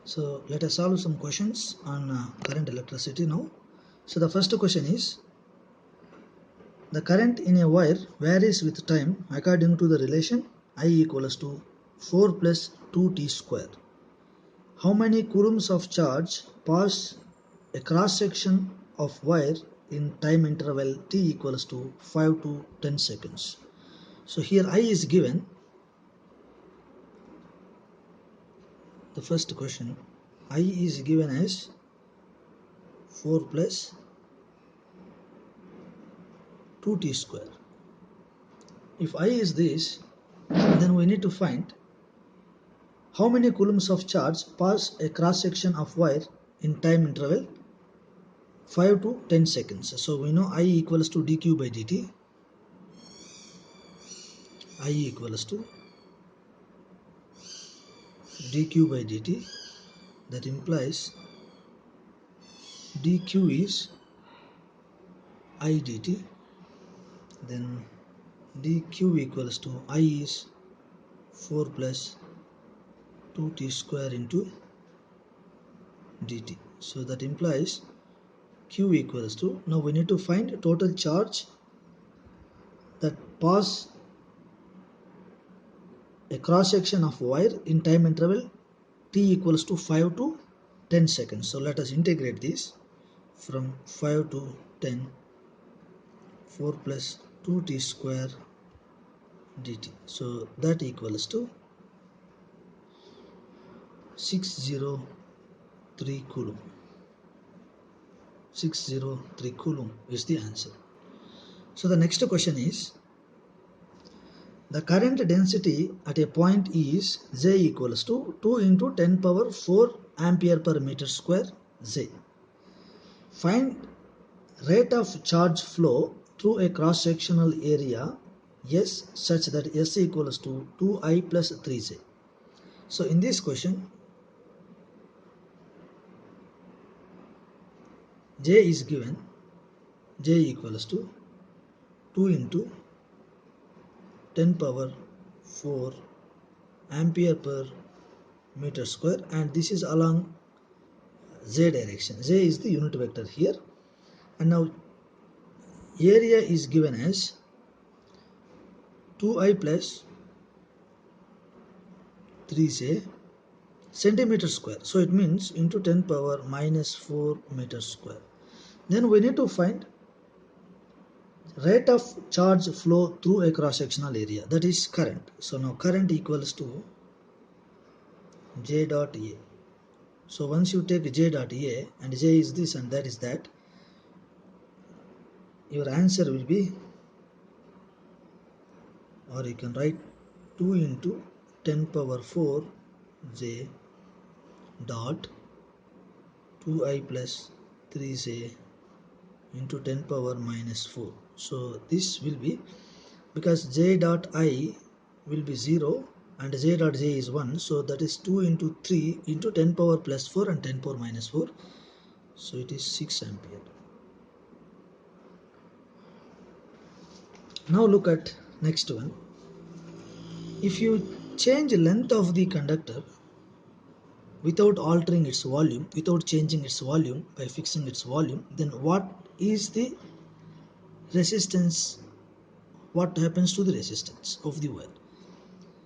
So let us solve some questions on current electricity now. So the first question is, the current in a wire varies with time according to the relation I equals to 4 plus 2t square. How many coulombs of charge pass a cross section of wire in time interval t equals to 5 to 10 seconds. So here I is given. The first question, I is given as 4 plus 2t square. If I is this, then we need to find how many coulombs of charge pass a cross section of wire in time interval 5 to 10 seconds. So we know I equals to dq by dt. I equals to dq by dt. That implies dq is I dt. Then dq equals to I is 4 plus 2t square into dt. So that implies q equals to, now we need to find total charge that pass a cross section of wire in time interval t equals to 5 to 10 seconds. So let us integrate this from 5 to 10, 4 plus 2t square dt. So that equals to 603 coulomb. 603 coulomb is the answer. So the next question is, the current density at a point is J equals to 2 into 10 power 4 ampere per meter square J. Find rate of charge flow through a cross-sectional area S such that S equals to 2I plus 3J. So in this question, J is given. J equals to 2 into 10 power 4 ampere per meter square, and this is along Z direction. J is the unit vector here. And now area is given as 2I plus 3J centimeter square. So it means into 10 power minus 4 meters square. Then we need to find rate of charge flow through a cross-sectional area, that is current. So now current equals to J dot A. So once you take J dot A and J is this and that is that, your answer will be, or you can write 2 into 10 power 4 J dot 2I plus 3J into 10 power minus 4. So this will be, because J dot I will be 0 and J dot J is 1, so that is 2 into 3 into 10 power plus 4 and 10 power minus 4. So it is 6 ampere. Now look at next one. If you change length of the conductor without altering its volume, without changing its volume by fixing its volume, then what is the resistance? What happens to the resistance of the wire?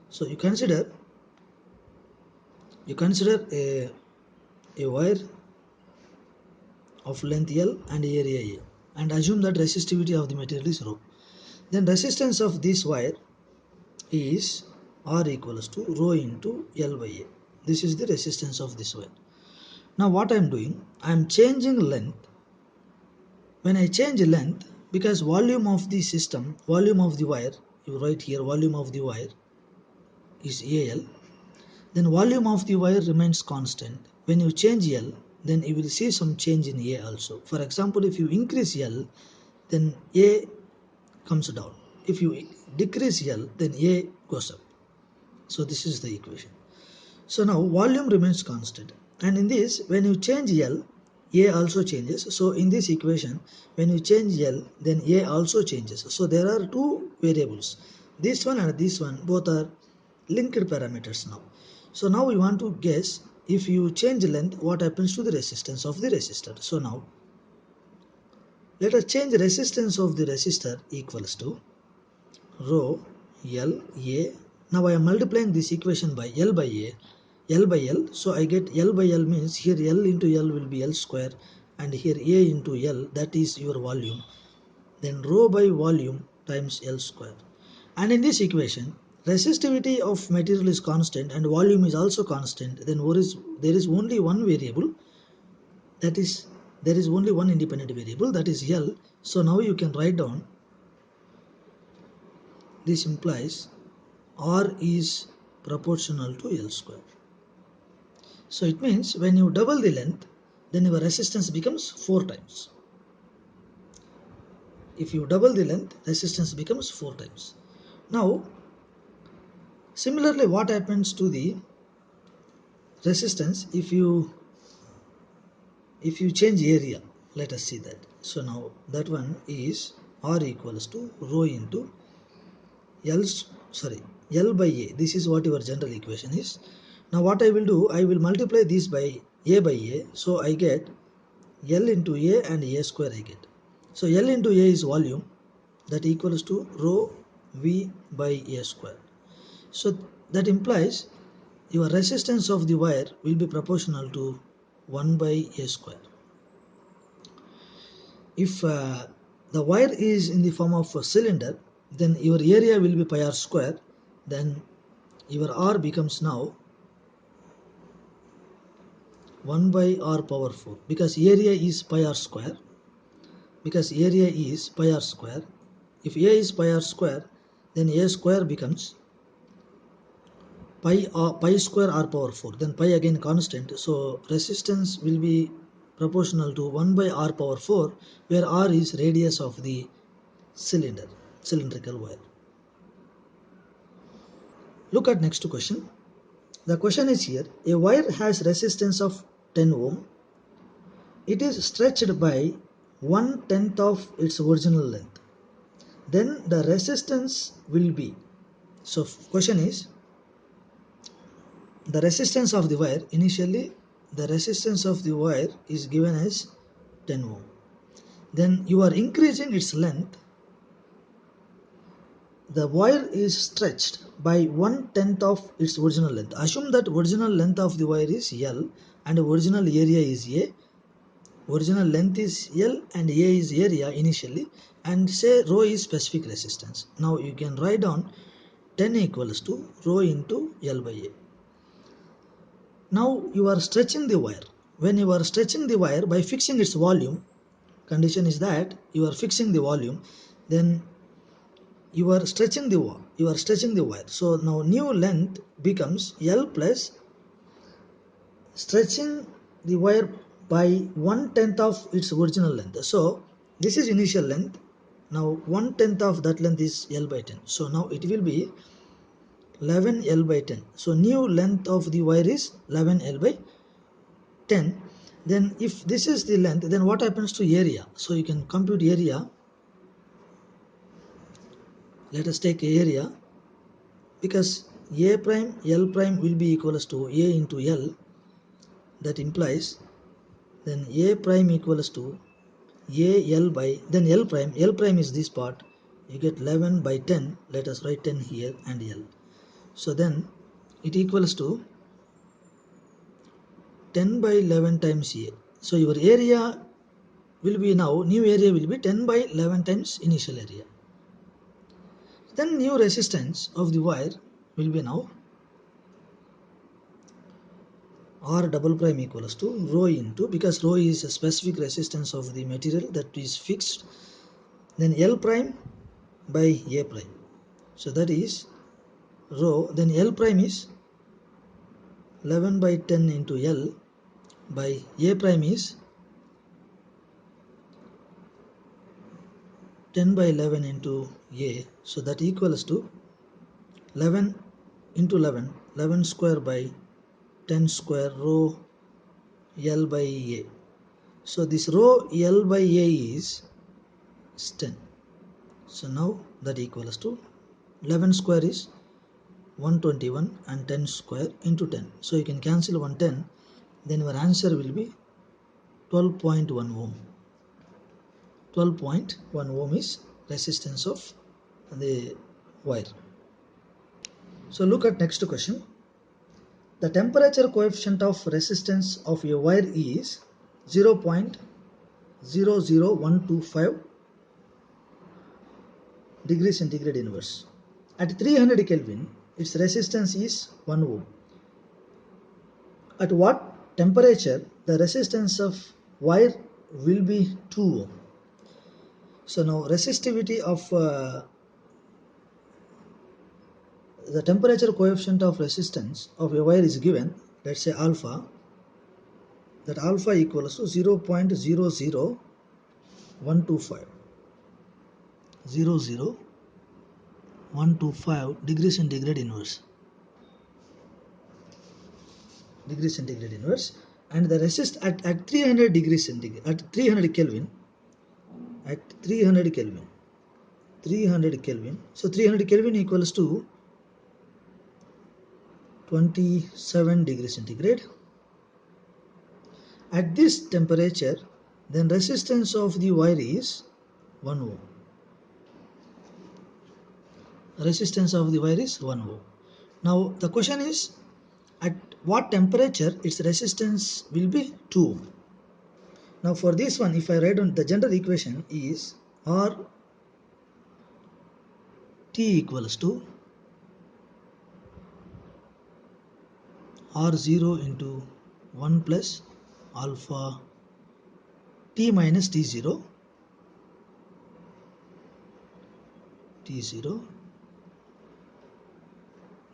So you consider a wire of length L and area A, and assume that resistivity of the material is rho. Then resistance of this wire is R equals to rho into L by A. This is the resistance of this wire. Now what I am doing, I am changing length. When I change length, because volume of the system, volume of the wire, you write here volume of the wire is AL, then volume of the wire remains constant. When you change L, then you will see some change in A also. For example, if you increase L, then A comes down. If you decrease L, then A goes up. So this is the equation. So now volume remains constant, and in this, when you change L, A also changes. So in this equation, when you change L, then A also changes. So there are two variables. This one and this one both are linked parameters now. So now we want to guess if you change length, what happens to the resistance of the resistor? So now let us change resistance of the resistor equals to rho L A. Now I am multiplying this equation by L by A, L by L. So I get L by L means here L into L will be L square, and here A into L, that is your volume. Then rho by volume times L square. And in this equation, resistivity of material is constant and volume is also constant. Then there is only one variable, that is there is only one independent variable, that is L. So now you can write down, this implies R is proportional to L square. So it means when you double the length, then your resistance becomes 4 times. If you double the length, resistance becomes 4 times. Now similarly, what happens to the resistance if you change area? Let us see that. So now that one is R equals to rho into L by A. This is what your general equation is. Now what I will do, I will multiply this by A by A. So I get L into A and A square I get. So L into A is volume, that equals to rho V by A square. So that implies your resistance of the wire will be proportional to 1 by A square. If the wire is in the form of a cylinder, then your area will be pi r square. Then your R becomes now 1 by R power 4, because area is pi r square. Because area is pi r square. If A is pi r square, then A square becomes pi square R power 4. Then pi again constant. So resistance will be proportional to 1 by R power 4, where R is radius of the cylindrical wire. Look at next question. The question is here, a wire has resistance of 10 ohm. It is stretched by 1/10 of its original length. Then the resistance will be, so question is, the resistance of the wire, initially the resistance of the wire is given as 10 ohm. Then you are increasing its length. The wire is stretched by 1/10 of its original length. Assume that original length of the wire is L and original area is A. Original length is L and A is area initially, and say rho is specific resistance. Now you can write down 10 equals to rho into L by A. Now you are stretching the wire. When you are stretching the wire by fixing its volume, condition is that you are fixing the volume, then you are stretching the wire. So now new length becomes L plus stretching the wire by 1/10 of its original length. So this is initial length. Now 1/10 of that length is L by 10. So now it will be 11 L by 10. So new length of the wire is 11 L by 10. Then if this is the length, then what happens to area? So you can compute area. Let us take area, because A prime L prime will be equals to A into L. That implies then A prime equals to A L by, then L prime is this part. You get 11 by 10. Let us write 10 here and L. So then it equals to 10 by 11 times A. So your area will be now, new area will be 10 by 11 times initial area. Then new resistance of the wire will be now R double prime equals to rho into, because rho is a specific resistance of the material that is fixed, then L prime by A prime. So that is rho, then L prime is 11 by 10 into L by A prime is 10 by 11 into A. So that equals to 11 into 11, 11 square by 10 square rho L by A. So this rho L by A is 10. So now that equals to 11 square is 121 and 10 square into 10. So you can cancel 110, then your answer will be 12.1 ohm. 12.1 ohm is resistance of the wire. So look at next question. The temperature coefficient of resistance of a wire is 0.00125 degrees centigrade inverse. At 300 Kelvin, its resistance is 1 ohm. At what temperature the resistance of wire will be 2 ohm? So now resistivity of the temperature coefficient of resistance of a wire is given, let's say alpha, that alpha equals to 0.00125 degrees centigrade inverse, and the resist at 300 degrees centigrade, at 300 Kelvin, at 300 Kelvin, so 300 Kelvin equals to 27 degrees centigrade. At this temperature, then resistance of the wire is 1 ohm. Resistance of the wire is 1 ohm. Now the question is, at what temperature its resistance will be 2 ohm. Now for this one, if I write on the general equation is R T equals to R0 into 1 plus alpha T minus T0,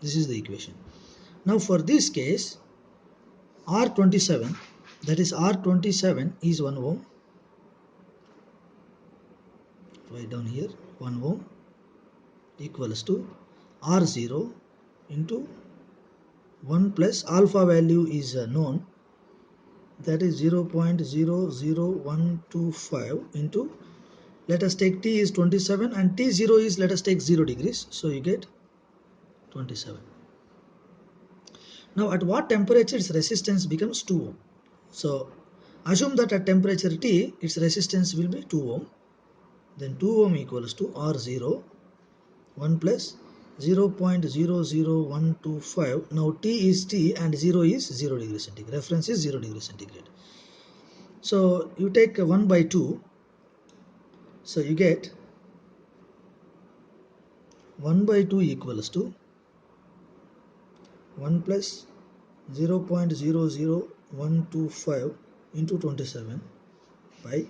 this is the equation. Now for this case, R27, that is R27 is 1 ohm, write down here 1 ohm equals to R0 into 1 plus alpha value is known, that is 0.00125 into, let us take T is 27 and T0 is, let us take 0 degrees, so you get 27. Now at what temperature its resistance becomes 2 ohm? So assume that at temperature T its resistance will be 2 ohm, then 2 ohm equals to R0 1 plus 0.00125. Now T is T and 0 is 0 degree centigrade. Reference is 0 degree centigrade. So you take 1 by 2. So you get 1 by 2 equals to 1 plus 0.00125 into 27 by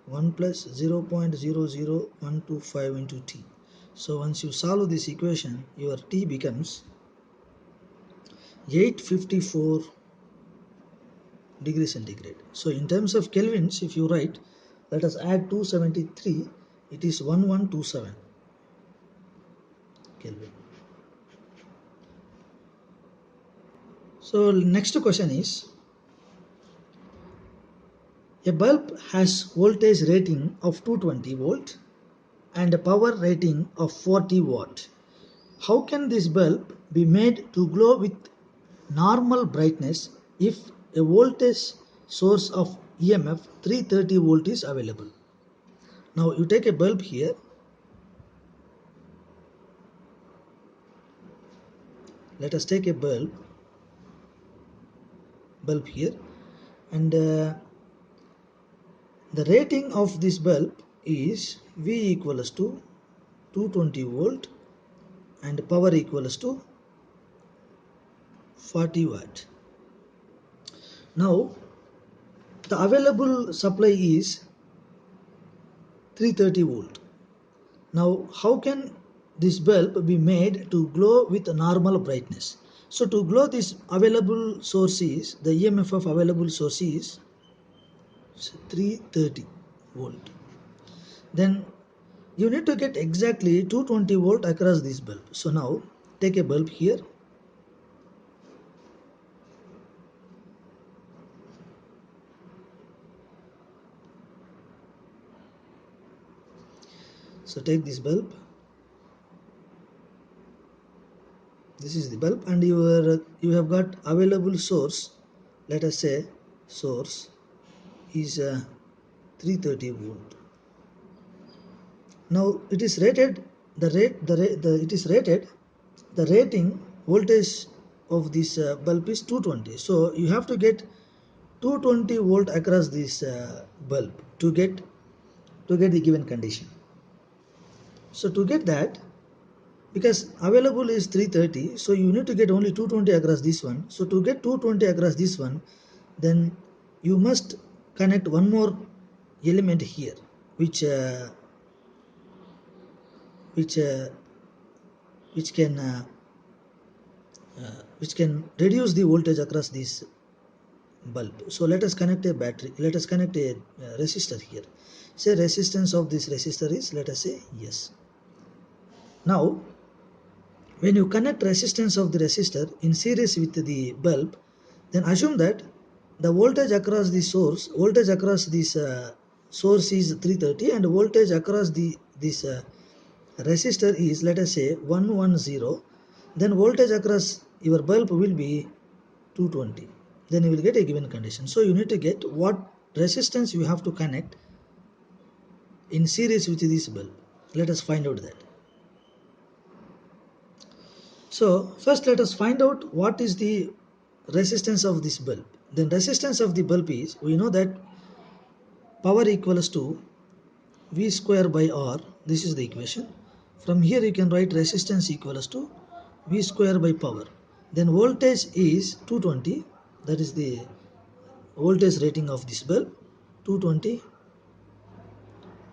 1 plus 0.00125 into T. So once you solve this equation, your T becomes 854 degree centigrade. So in terms of kelvins, if you write, let us add 273, it is 1127 Kelvin. So next question is, a bulb has voltage rating of 220 volt and a power rating of 40 watt. How can this bulb be made to glow with normal brightness if a voltage source of EMF 330 volt is available? Now you take a bulb here. Let us take a bulb here, and the rating of this bulb is V equals to 220 volt and power equals to 40 watt. Now the available supply is 330 volt. Now how can this bulb be made to glow with a normal brightness? So to glow, this available source is, the EMF of available source is 330 volt. Then you need to get exactly 220 volt across this bulb. So now take a bulb here. So take this bulb This is the bulb, and you have got available source. Let us say source is 330 volt. Now it is rated, it is rated, the rating voltage of this bulb is 220. So you have to get 220 volt across this bulb to get the given condition. So to get that, because available is 330, so you need to get only 220 across this one. So to get 220 across this one, then you must connect one more element here, which which uh, which can which can reduce the voltage across this bulb. So let us connect a battery, let us connect a resistor here. Say resistance of this resistor is, let us say, yes. Now when you connect resistance of the resistor in series with the bulb, then assume that the voltage across the source, voltage across this source is 330, and voltage across this resistor is, let us say, 110. Then voltage across your bulb will be 220. Then you will get a given condition. So you need to get what resistance you have to connect in series with this bulb. Let us find out that. So first let us find out what is the resistance of this bulb. Then resistance of the bulb is, we know that power equals to V square by R. This is the equation. From here you can write resistance equals to V square by power. Then voltage is 220. That is the voltage rating of this bulb. 220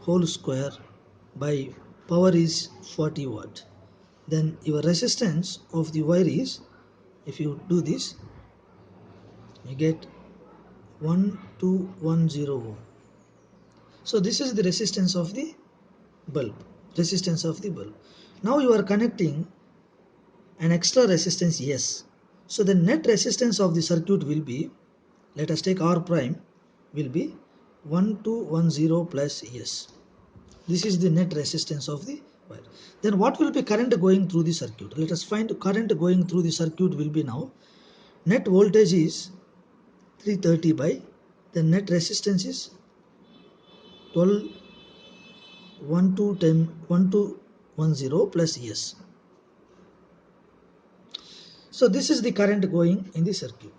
whole square by power is 40 watt. Then your resistance of the wire is, if you do this, you get 1210 ohm. So this is the resistance of the bulb. Resistance of the bulb. Now you are connecting an extra resistance S. So the net resistance of the circuit will be, let us take R prime, will be 1210 plus S. This is the net resistance of the wire. Then what will be current going through the circuit? Let us find current going through the circuit will be now. Net voltage is 330 by the net resistance is 12 1210 plus S. So this is the current going in the circuit.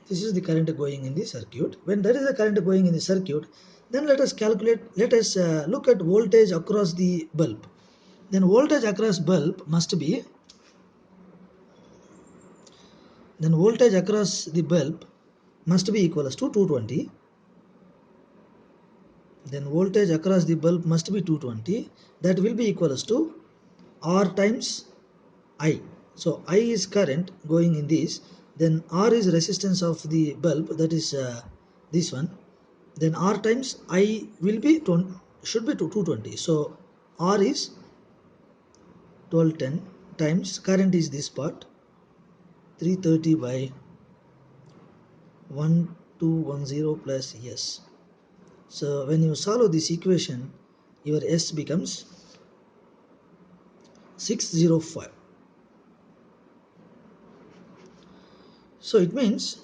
This is the current going in the circuit. When there is a current going in the circuit, then let us calculate, let us look at voltage across the bulb. Then voltage across bulb must be, then voltage across the bulb must be equals to 220. Then voltage across the bulb must be 220. That will be equals to R times I. So I is current going in this. Then R is resistance of the bulb, that is this one. Then R times I will be should be 220. So R is 1210 times current is this part 330 by 1210 plus S. So when you solve this equation, your S becomes 605. So it means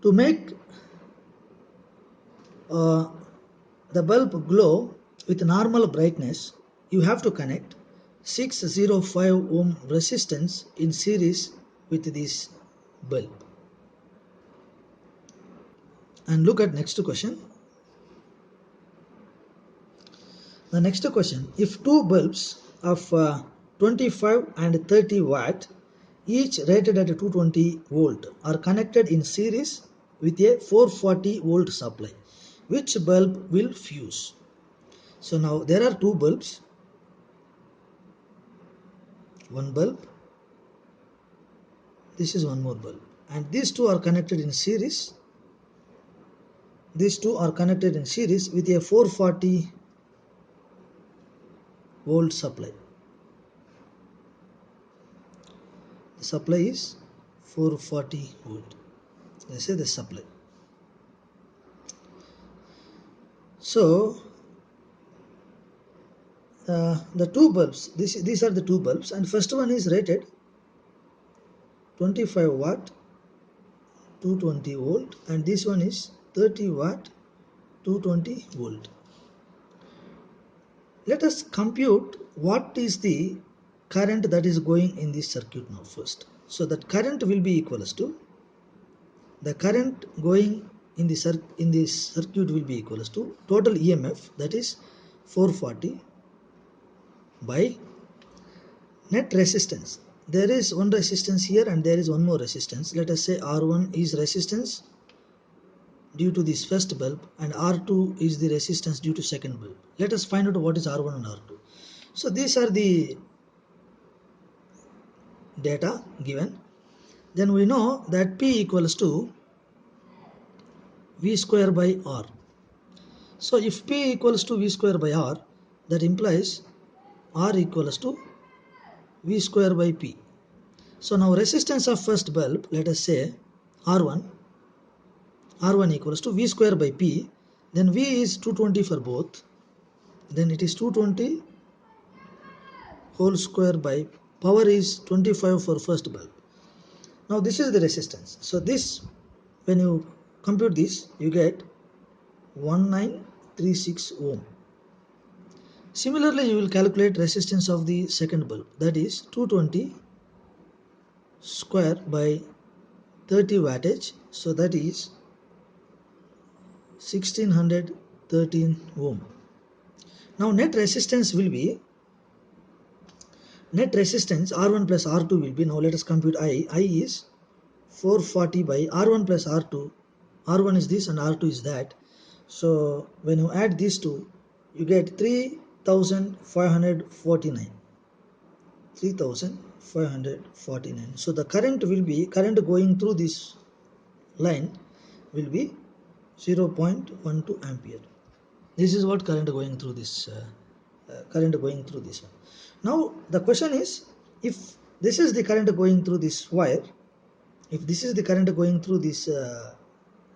to make the bulb glow with normal brightness, you have to connect 605 ohm resistance in series with this bulb. And look at next question. The next question, if two bulbs of 25 and 30 watt, each rated at 220 volt, are connected in series with a 440 volt supply, which bulb will fuse? So now there are two bulbs, one bulb, this is one more bulb, and these two are connected in series. These two are connected in series with a 440 volt supply. The supply is 440 volt. Let's say the supply. So the two bulbs, these are the two bulbs, and first one is rated 25 watt 220 volt, and this one is 30 watt 220 volt. Let us compute what is the current that is going in this circuit now first. So that current will be equals to, the current going in the circuit will be equals to total EMF, that is 440 by net resistance. There is one resistance here and there is one more resistance. Let us say R1 is resistance due to this first bulb and R2 is the resistance due to second bulb. Let us find out what is R1 and R2. So these are the data given. Then we know that P equals to V square by R. So if P equals to V square by R, that implies R equals to V square by P. So now resistance of first bulb, let us say R1 equals to V square by P, then V is 220 for both, then it is 220 whole square by power is 25 for first bulb. Now this is the resistance. So this, when you compute this, you get 1936 ohm. Similarly, you will calculate resistance of the second bulb, that is 220 square by 30 wattage, so that is 1613 ohm. Now net resistance will be, net resistance R1 plus R2 will be, now let us compute I is 440 by R1 plus R2, R1 is this and R2 is that. So when you add these two, you get 3549. So the current will be, current going through this line will be 0.12 ampere. This is what current going through this one. Now the question is, if this is the current going through this wire, if this is the current going through this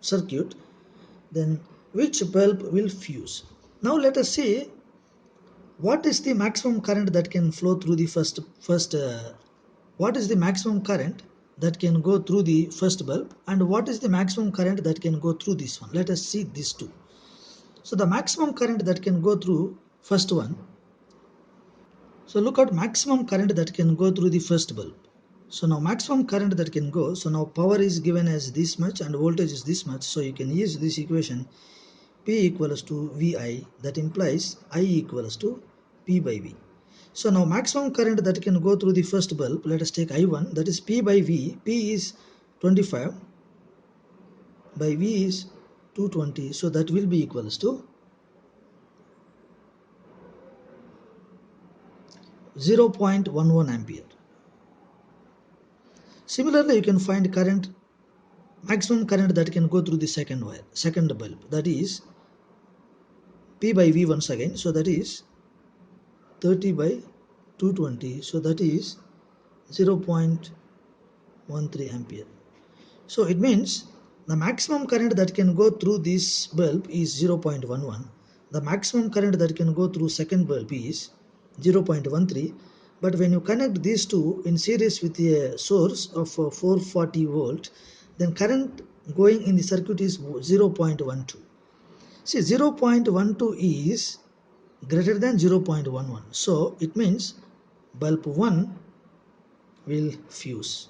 circuit, then which bulb will fuse? Now let us see what is the maximum current that can flow through the what is the maximum current that can go through the first bulb, and what is the maximum current that can go through this one. Let us see these two. So the maximum current that can go through first one, so look at maximum current that can go through the first bulb. So now maximum current that can go, so now power is given as this much and voltage is this much, so you can use this equation P equals to VI, that implies I equals to P by V. So now maximum current that can go through the first bulb, let us take I1, that is P by V. P is 25 by V is 220, so that will be equals to 0.11 ampere. Similarly, you can find current, maximum current that can go through the second bulb, that is P by V once again, so that is 30 by 220, so that is 0.13 ampere. So it means the maximum current that can go through this bulb is 0.11. The maximum current that can go through second bulb is 0.13. But when you connect these two in series with a source of 440 volt, then current going in the circuit is 0.12. See, 0.12 is greater than 0.11. So it means bulb 1 will fuse.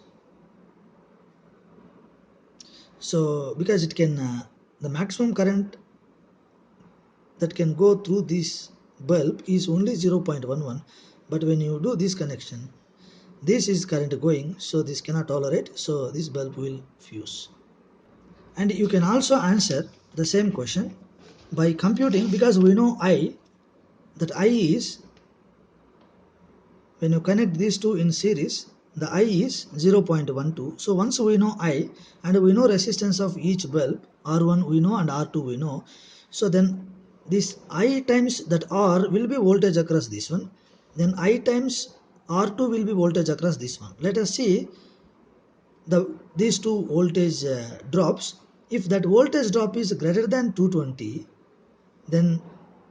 So because it can, the maximum current that can go through this bulb is only 0.11, but when you do this connection, this is current going, so this cannot tolerate, so this bulb will fuse. And you can also answer the same question by computing, because we know I, that I is, when you connect these two in series, the I is 0.12. So once we know I and we know resistance of each bulb, R1 we know and R2 we know, so then this I times that R will be voltage across this one, then I times R2 will be voltage across this one. Let us see these two voltage drops. If that voltage drop is greater than 220, then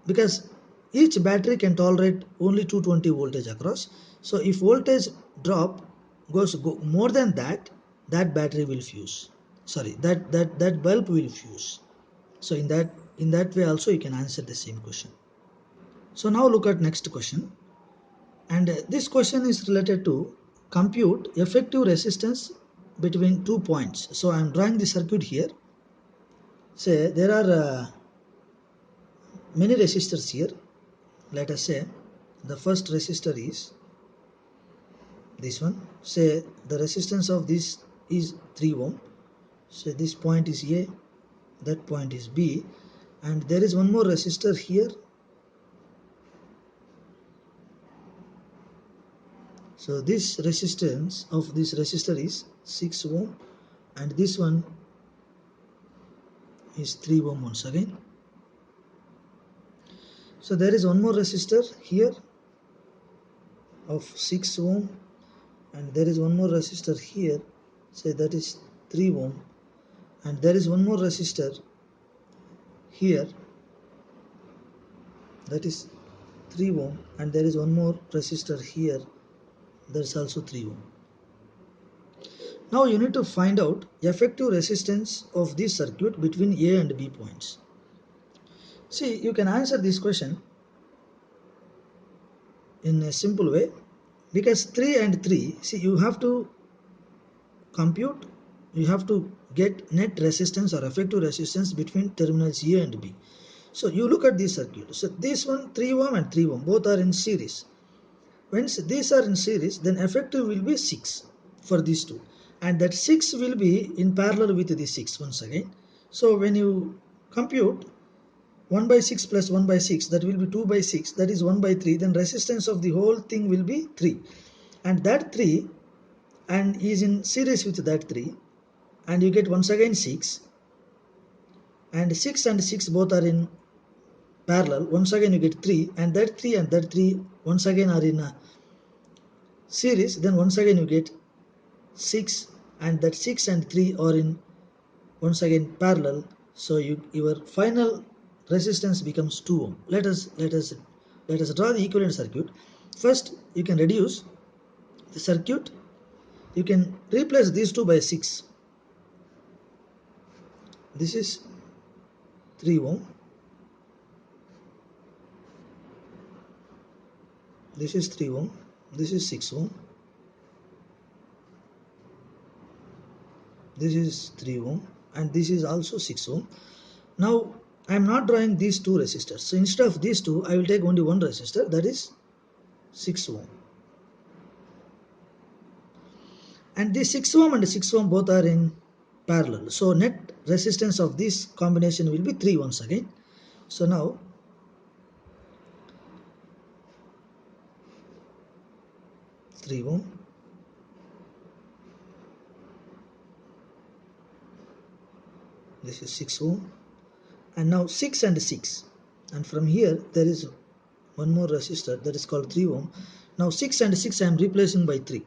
because each battery can tolerate only 220 voltage across. So if voltage drop more than that, that battery will fuse. Sorry, that bulb will fuse. So in that way also you can answer the same question. So now look at next question. And this question is related to compute effective resistance between 2 points. So I am drawing the circuit here. Say there are many resistors here. Let us say the first resistor is this one. Say the resistance of this is 3 ohm. Say this point is A, that point is B, and there is one more resistor here. So this resistance of this resistor is 6 ohm, and this one is 3 ohm once again. So there is one more resistor here of 6 ohm, and there is one more resistor here, say that is 3 ohm, and there is one more resistor here, that is 3 ohm, and there is one more resistor here, that's also 3 ohm. Now you need to find out effective resistance of this circuit between A and B points. See, you can answer this question in a simple way, because 3 and 3, see, you have to compute, you have to get net resistance or effective resistance between terminals A and B. So you look at this circuit. So this one 3 ohm and 3 ohm both are in series. Once these are in series, then effective will be 6 for these two, and that 6 will be in parallel with the 6 once again. So when you compute 1 by 6 plus 1 by 6, that will be 2 by 6, that is 1 by 3, then resistance of the whole thing will be 3, and that 3 and is in series with that 3, and you get once again 6, and 6 and 6 both are in parallel, once again you get 3, and that 3 once again are in a series, then once again you get 6, and that 6 and 3 are in once again parallel, so your final resistance becomes 2 ohm. Let us draw the equivalent circuit. First you can reduce the circuit, you can replace these two by 6. This is 3 ohm, this is 3 ohm, this is 6 ohm, this is 3 ohm, and this is also 6 ohm. Now I am not drawing these two resistors, so instead of these two I will take only one resistor, that is 6 ohm, and this 6 ohm and 6 ohm both are in parallel, so net resistance of this combination will be 3 once again. So now 3 ohm, this is 6 ohm, and now 6 and 6, and from here there is one more resistor that is called 3 ohm. Now 6 and 6 I am replacing by 3,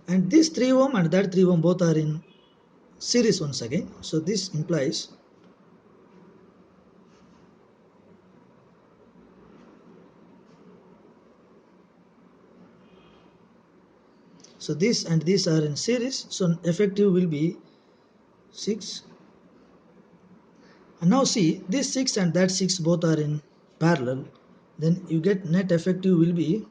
and this 3 ohm and that 3 ohm both are in series once again, so this implies so this and these are in series, so effective will be 6. And now see, this 6 and that 6 both are in parallel, then you get net effective will be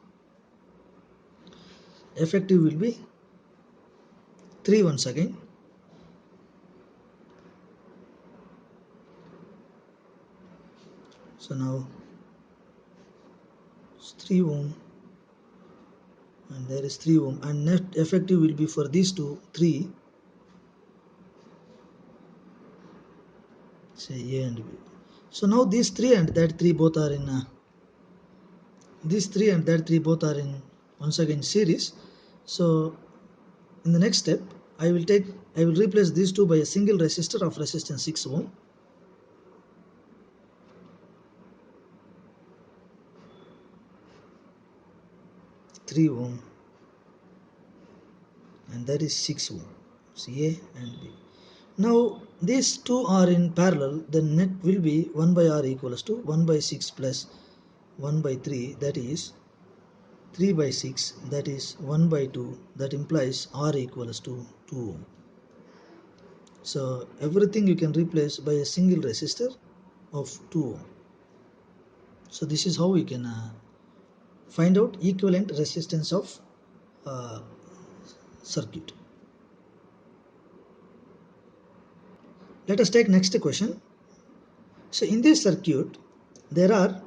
3 once again. So now it's 3 ohm, and there is 3 ohm, and net effective will be for these two 3, say A and B. So now these 3 and that 3 both are in these 3 and that 3 both are in once again series. So in the next step I will replace these two by a single resistor of resistance 6 ohm, three ohm, and that is 6 ohm. So A and B. Now these two are in parallel, then net will be 1 by r equals to 1 by 6 plus 1 by 3, that is 3 by 6, that is 1 by 2, that implies r equals to 2 ohm. So everything you can replace by a single resistor of 2 ohm. So this is how we can find out equivalent resistance of uh, circuit. Let us take next question. So in this circuit there are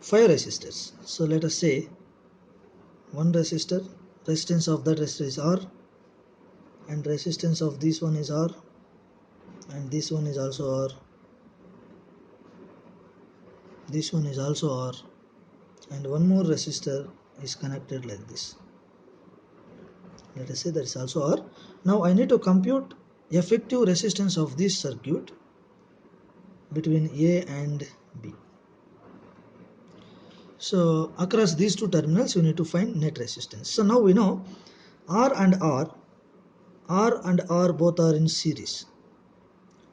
5 resistors. So let us say one resistor, resistance of that resistor is R, and resistance of this one is R, and this one is also R, this one is also R, and one more resistor is connected like this. Let us say that is also R. Now I need to compute effective resistance of this circuit between A and B. So across these two terminals we need to find net resistance. So now we know R and R both are in series.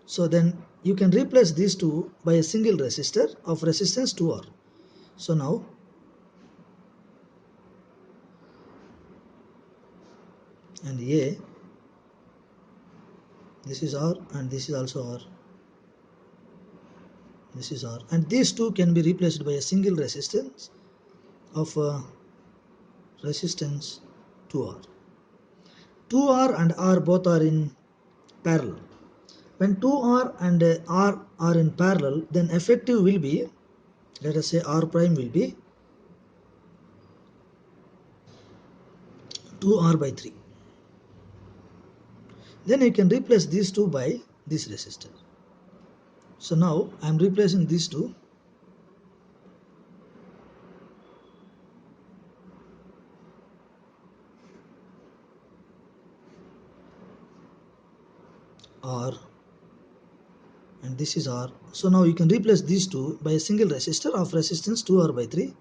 So then you can replace these two by a single resistor of resistance 2R. So now and A, this is R and this is also R, this is R, and these two can be replaced by a single resistance of resistance 2R. 2R and R both are in parallel. When 2R and R are in parallel, then effective will be, let us say R prime will be 2R by 3. Then you can replace these two by this resistor. So now I am replacing these two. R and this is R. So now you can replace these two by a single resistor of resistance 2R by 3,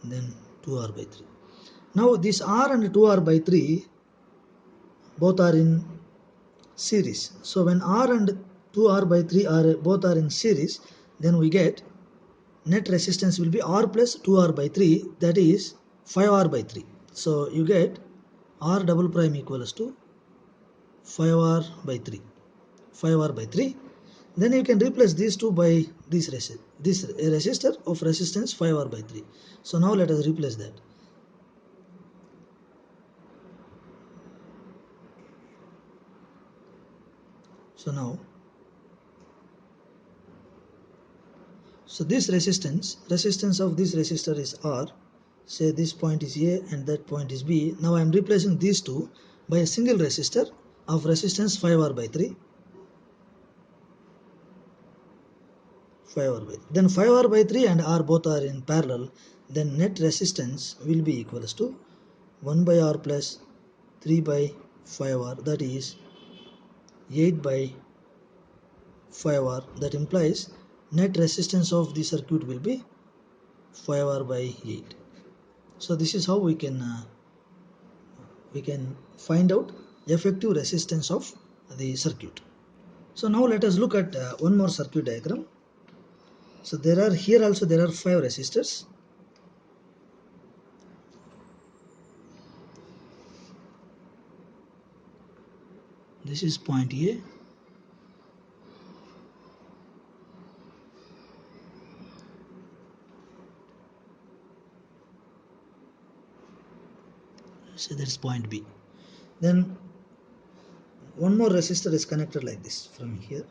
then 2R by 3. Now this R and 2R by 3 both are in series. So when R and 2R by 3 are both are in series, then we get net resistance will be R plus 2R by 3, that is 5R by 3. So you get R double prime equals to 5R by 3. 5R by 3. Then you can replace these two by this resistor of resistance 5R by 3. So now let us replace that. So now, so this resistance of this resistor is R. Say this point is A and that point is B. Now I am replacing these two by a single resistor of resistance 5R by 3. 5R by 3. Then 5R by 3 and R both are in parallel. Then net resistance will be equals to 1 by R plus 3 by 5R, that is 8 by 5R. That implies net resistance of the circuit will be 5R by 8. So this is how we can find out effective resistance of the circuit. So now let us look at one more circuit diagram. So there are 5 resistors. This is point A. So that's point B. Then one more resistor is connected like this from here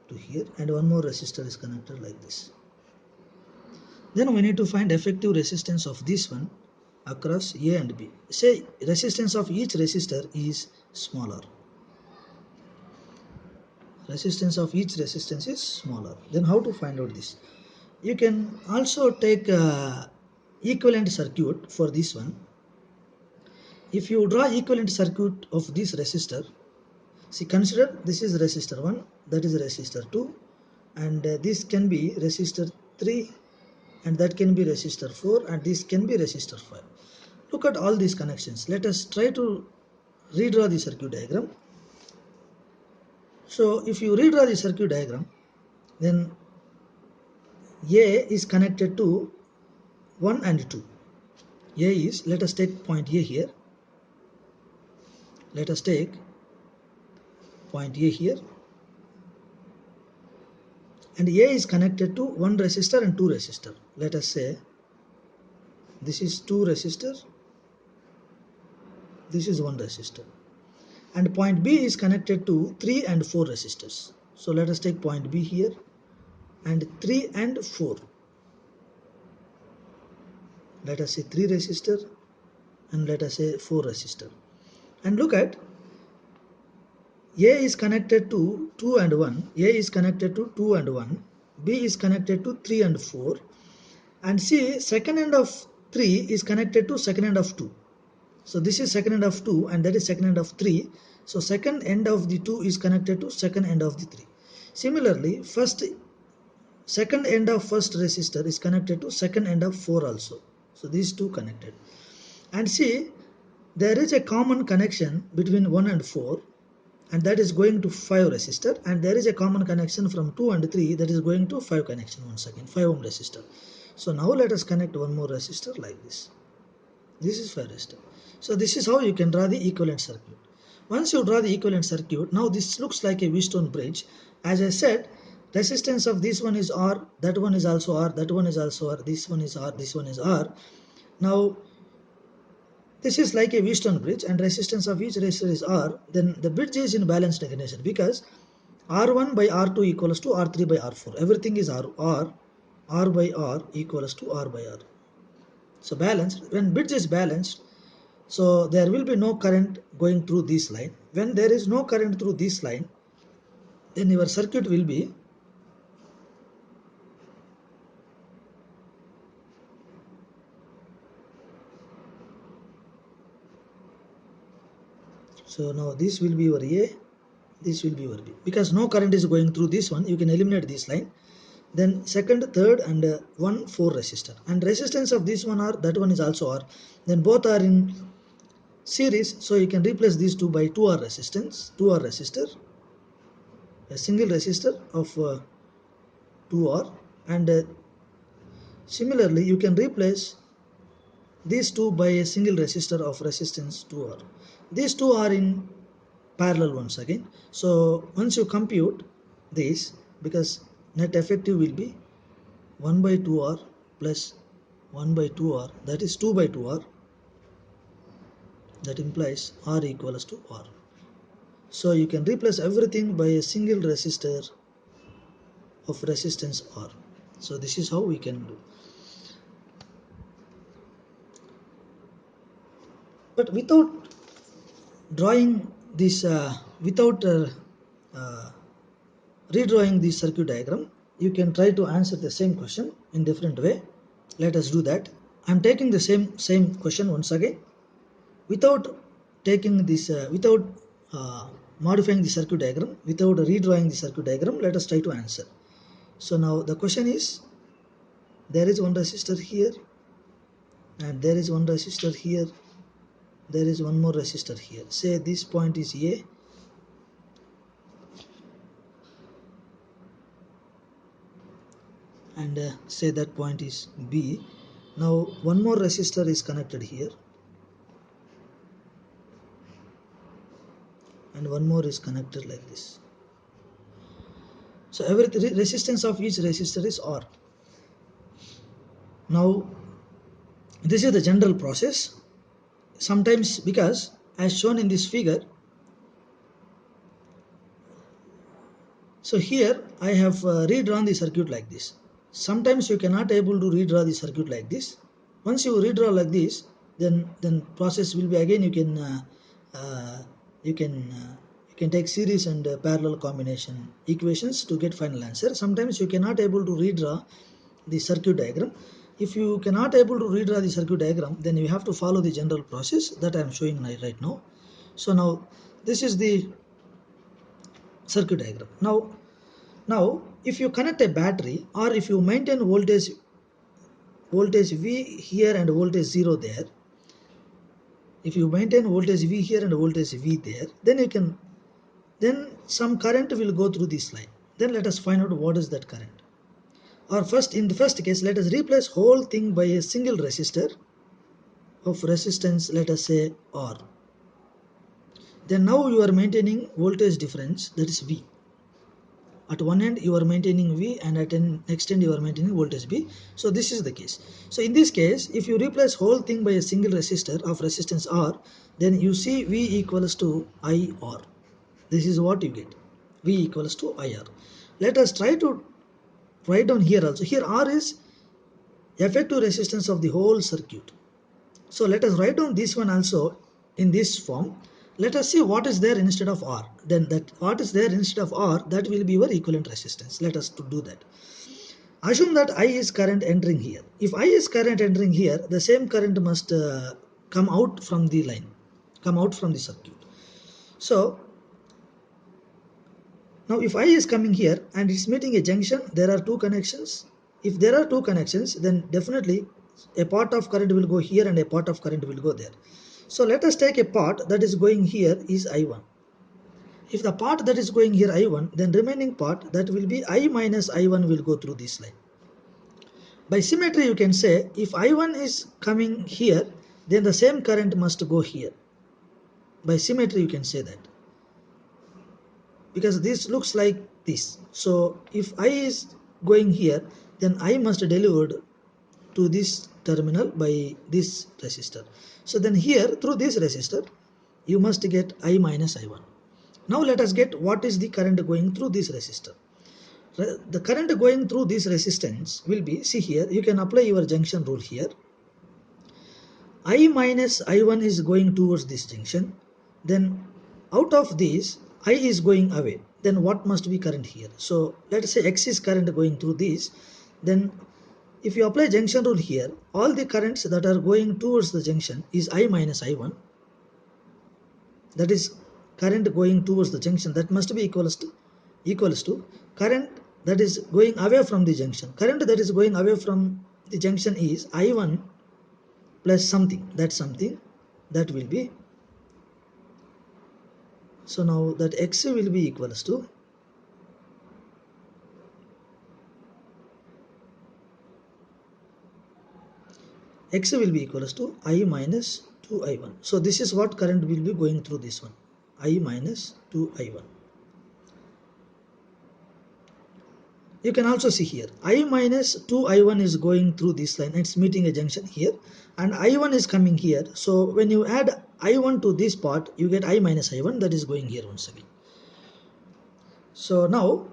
to here, and one more resistor is connected like this. Then we need to find effective resistance of this one across A and B. Say resistance of each resistor is smaller. Resistance of each resistance is smaller. Then how to find out this? You can also take equivalent circuit for this one. If you draw equivalent circuit of this resistor, see, consider this is resistor 1, that is resistor 2, and this can be resistor 3, and that can be resistor 4, and this can be resistor 5. look at all these connections. Let us try to redraw the circuit diagram. So if you redraw the circuit diagram, then A is connected to 1 and 2. A is, let us take point A here. Let us take point A here. And A is connected to 1 resistor and 2 resistor. Let us say this is 2 resistor, this is 1 resistor. And point B is connected to 3 and 4 resistors. So let us take point B here and 3 and 4. Let us say 3 resistor and let us say 4 resistor. And look at A is connected to 2 and 1, A is connected to 2 and 1, B is connected to 3 and 4, and C, second end of 3 is connected to second end of 2. So this is second end of 2 and that is second end of 3. So second end of the 2 is connected to second end of the 3. Similarly, second end of first resistor is connected to second end of 4 also. So these two connected. And see, there is a common connection between 1 and 4, and that is going to 5 resistor, and there is a common connection from 2 and 3 that is going to 5 connection once again, 5 ohm resistor. So now let us connect one more resistor like this. This is 5 resistor. So this is how you can draw the equivalent circuit. Once you draw the equivalent circuit, now this looks like a Wheatstone bridge. As I said, resistance of this one is R, that one is also R, that one is also R, this one is R, this one is R. Now this is like a Wheatstone bridge and resistance of each resistor is R. Then the bridge is in balanced definition because R1 by R2 equals to R3 by R4. Everything is R by R equals to R by R. So balanced, when bridge is balanced, so there will be no current going through this line. When there is no current through this line, then your circuit will be so now this will be your A, this will be your B. Because no current is going through this one, you can eliminate this line. Then second, third and 1, 4 resistor. And resistance of this one R, that one is also R. Then both are in series, so you can replace these two by 2R resistance, 2R resistor, a single resistor of 2R, and similarly you can replace these two by a single resistor of resistance 2R. These two are in parallel once again. So once you compute this, because net effective will be 1 by 2R plus 1 by 2R, that is 2 by 2R, that implies R equals to R. So you can replace everything by a single resistor of resistance R. So this is how we can do. But without drawing this, without redrawing the circuit diagram, you can try to answer the same question in different way. Let us do that. I am taking the same question once again. Without taking this, without modifying the circuit diagram, without redrawing the circuit diagram, let us try to answer. So now the question is, there is one resistor here, and there is one resistor here, there is one more resistor here. Say this point is A, and say that point is B. Now one more resistor is connected here, and one more is connected like this. So every resistance of each resistor is R. Now this is the general process. Sometimes, because as shown in this figure, so here I have redrawn the circuit like this. Sometimes you cannot able to redraw the circuit like this. Once you redraw like this, then process will be again you can take series and parallel combination equations to get final answer. Sometimes you cannot able to redraw the circuit diagram. If you cannot able to redraw the circuit diagram, then you have to follow the general process that I am showing right now. So now this is the circuit diagram. Now if you connect a battery, or if you maintain voltage V here and voltage 0 there, If you maintain voltage V here and voltage V there, then some current will go through this line. Then let us find out what is that current. Or first, in the first case, let us replace whole thing by a single resistor of resistance, let us say R. Then now you are maintaining voltage difference, that is V. At one end you are maintaining V and at next end you are maintaining voltage B. So this is the case. So in this case, if you replace whole thing by a single resistor of resistance R, then you see V equals to IR. This is what you get. V equals to IR. Let us try to write down here also. Here R is effective resistance of the whole circuit. So let us write down this one also in this form. Let us see what is there instead of R. Then that what is there instead of R, that will be your equivalent resistance. Let us to do that. Assume that I is current entering here. If I is current entering here, the same current must come out from the line, come out from the circuit. So now if I is coming here and it's meeting a junction, there are two connections. If there are two connections, then definitely a part of current will go here and a part of current will go there. So let us take a part that is going here is I1. If the part that is going here I1, then remaining part that will be I minus I1 will go through this line. By symmetry you can say if I1 is coming here, then the same current must go here. By symmetry you can say that. Because this looks like this. So if I is going here, then I must deliver to this terminal by this resistor. So then here through this resistor you must get I minus I1. Now let us get what is the current going through this resistor. The current going through this resistance will be, see here, you can apply your junction rule here. I minus I1 is going towards this junction. Then out of this I is going away. Then what must be current here? So let us say X is current going through this. Then if you apply junction rule here, all the currents that are going towards the junction is I minus I1. That is current going towards the junction, that must be equals to current that is going away from the junction. Current that is going away from the junction is I1 plus something, that will be, so now that X will be equals to X will be equals to I minus 2I1. So this is what current will be going through this one, I minus 2I1. You can also see here I minus 2I1 is going through this line, it's meeting a junction here, and I1 is coming here. So when you add I1 to this part, you get I minus I1, that is going here once again. So now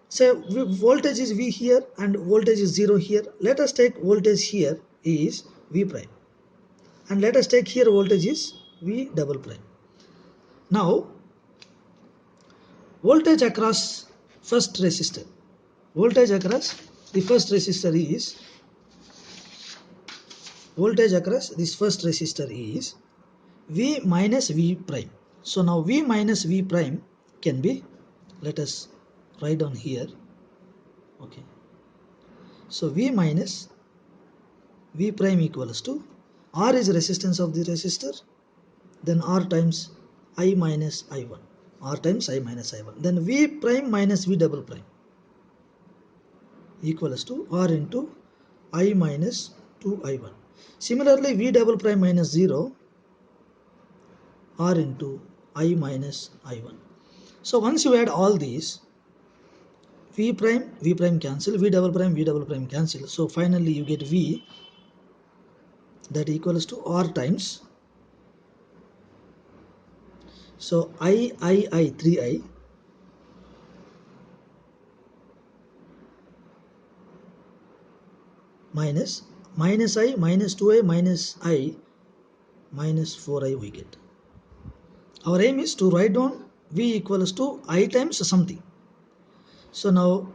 say voltage is V here and voltage is 0 here. Let us take voltage here is V prime, and let us take here voltage is V double prime. Now voltage across first resistor, voltage across the first resistor is, voltage across this first resistor is V minus V prime. So now V minus V prime can be, let us write down here, okay. So V minus V prime equals to R is resistance of the resistor, then R times I minus I1, R times I minus I1, then V prime minus V double prime equals to R into I minus 2I1. Similarly, V double prime minus 0, R into I minus I1. So once you add all these, V prime cancel, V double prime cancel. So finally you get V that equals to R times, so I 3I minus I minus 2I minus I minus 4I we get. Our aim is to write down V equals to I times something. So now,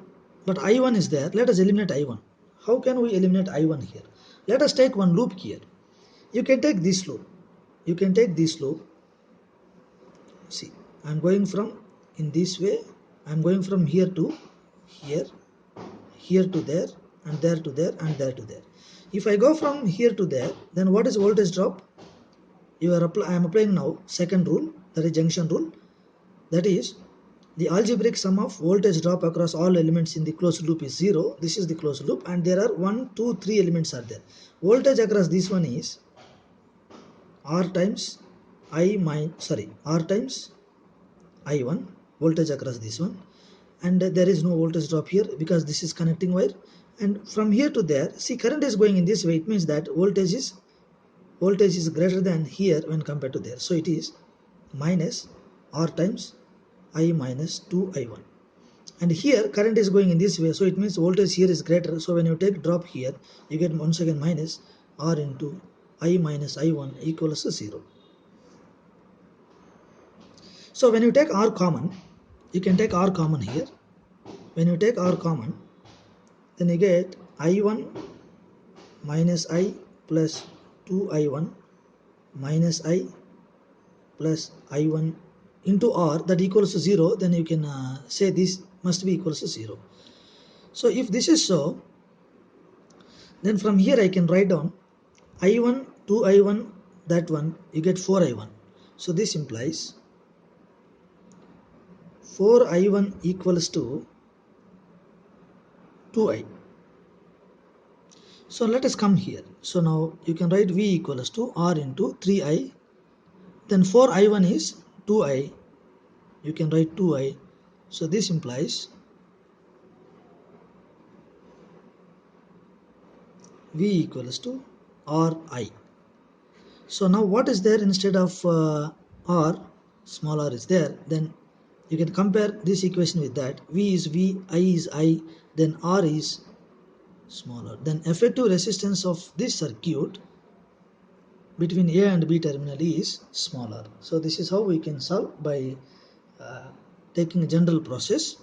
but I1 is there, let us eliminate I1. How can we eliminate I1 here? Let us take one loop here. You can take this loop. You can take this loop. See, I am going from in this way. I am going from here to here, here to there, and there to there, and there to there. If I go from here to there, then what is voltage drop? I am applying now second rule, that is junction rule. That is, the algebraic sum of voltage drop across all elements in the closed loop is 0. This is the closed loop, and there are 1, 2, 3 elements are there. Voltage across this one is R times R times I1, voltage across this one, and there is no voltage drop here because this is connecting wire. And from here to there, see, current is going in this way. It means that voltage is greater than here when compared to there. So it is minus R times I minus 2I1. And here current is going in this way, so it means voltage here is greater. So when you take drop here, you get once again minus R into I minus I1 equals to 0. So when you take R common, you can take R common here. When you take R common, then you get I1 minus I plus 2I1 minus I plus I1 into R, that equals to 0. Then you can say this must be equals to 0. So if this is so, then from here I can write down I1, 2I1, that one, you get 4I1. So this implies 4I1 equals to 2I. So let us come here. So now you can write V equals to R into 3I. Then 4I1 is 2I. You can write 2I. So this implies V equals to Ri. So now what is there instead of R? Small r is there. Then you can compare this equation with that. V is V, I is I, then R is smaller. Then effective resistance of this circuit between A and B terminal is smaller. So this is how we can solve by taking a general process.